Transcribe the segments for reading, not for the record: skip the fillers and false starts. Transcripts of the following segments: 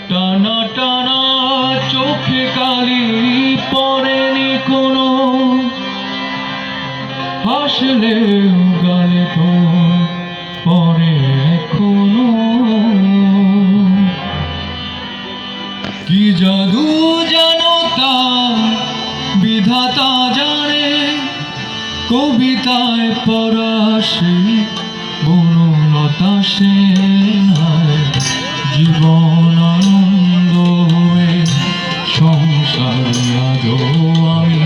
টানা টানা চোখে কালি পড়েনি কোনো, হাসলে গালে তো পরে এখনো। কি জাদু জানো তা বিধাতা জানে, কবিতায় পড়া সেই বনলতা সেনায় জীবন আনন্দ হয়ে সংসারে আজও আমি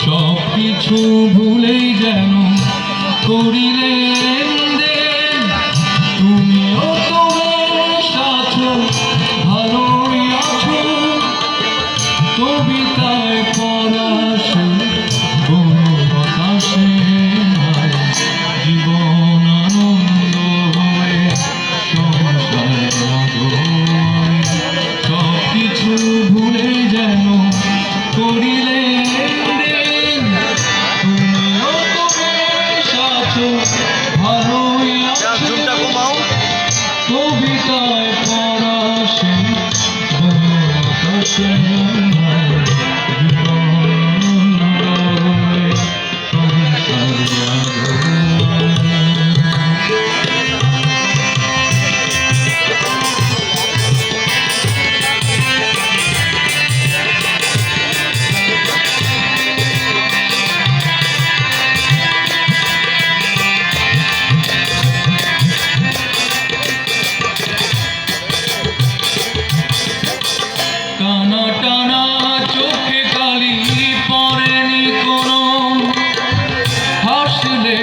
সব কিছু ভুলেই যেন করিলে তুমিও তো বেশ আছো, ভালোই আছো, কবিতায় পড়া সেই বনলতা সেনায় জীবন আনন্দ হয়ে সংসারে আজও সব কিছু ভুলে যেন করিলে তুমিও তো বেশ আছো, ভালোই আছো, কবিতায় পড়া সেই বনলতা সেনায় জীবন আনন্দ হয়ে সংসারে আজও। টানা টানা চোখে কালি পড়েনি কোনো, হাসলে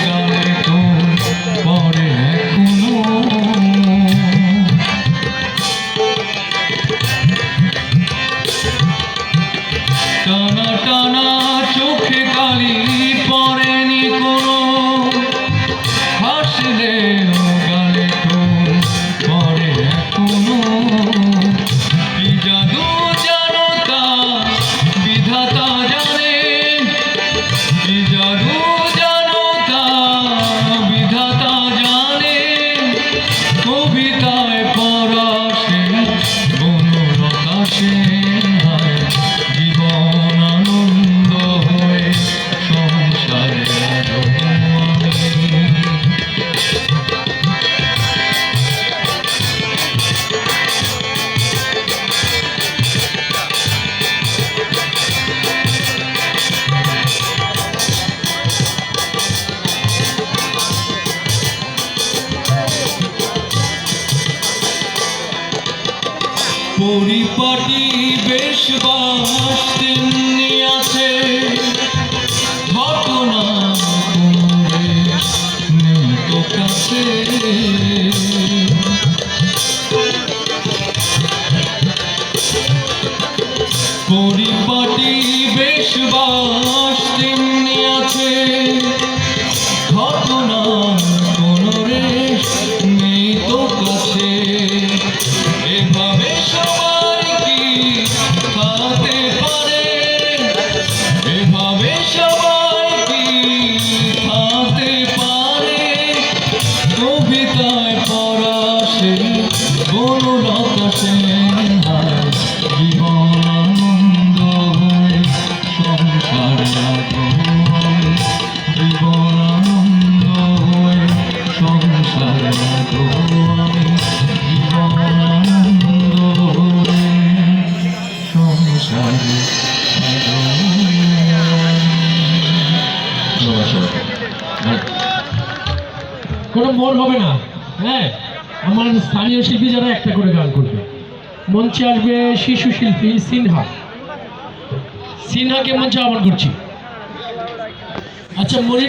গালে তো পরে এখনো। টানা টানা চোখে কালি পড়েনি কোনো, হাসলে গালে তো পরে এখনো। কি জাদু জানো তা বিধাতা জানে, কি জাদু জানো তা বিধাতা জানে, কবিতায় পড়া সেই বনলতা সেনায় জীবন আনন্দ হয়ে সংসারে আজও পরিপাটি বেশ বাস তেমনি আছে, ঘটনা কোনো রেশ নেই তো কাছে। পরিপাটি বেশ বাস তেমনি আছে, ঘটনা কোনো রেশ নেই তো কাছে। এভাবে সবাই কি খাতে পারে, এভাবে সবাই কি খাতে পারে, কবিতায় পড়া সেই বনলতা সেনায় জীবন আনন্দ হয়ে সংসারে আজও জীবন আনন্দ হয়ে সংসারে আজও আমি জীবন আনন্দ হয়ে সংসারে আজও। কোনো মন হবে না। হ্যাঁ, আমার স্থানীয় শিল্পী যারা একটা করে গান করবে। মঞ্চে আসবে শিশু শিল্পী সিনহা। সিনহাকে মঞ্চে আহ্বান করছি। আচ্ছা, মনিটর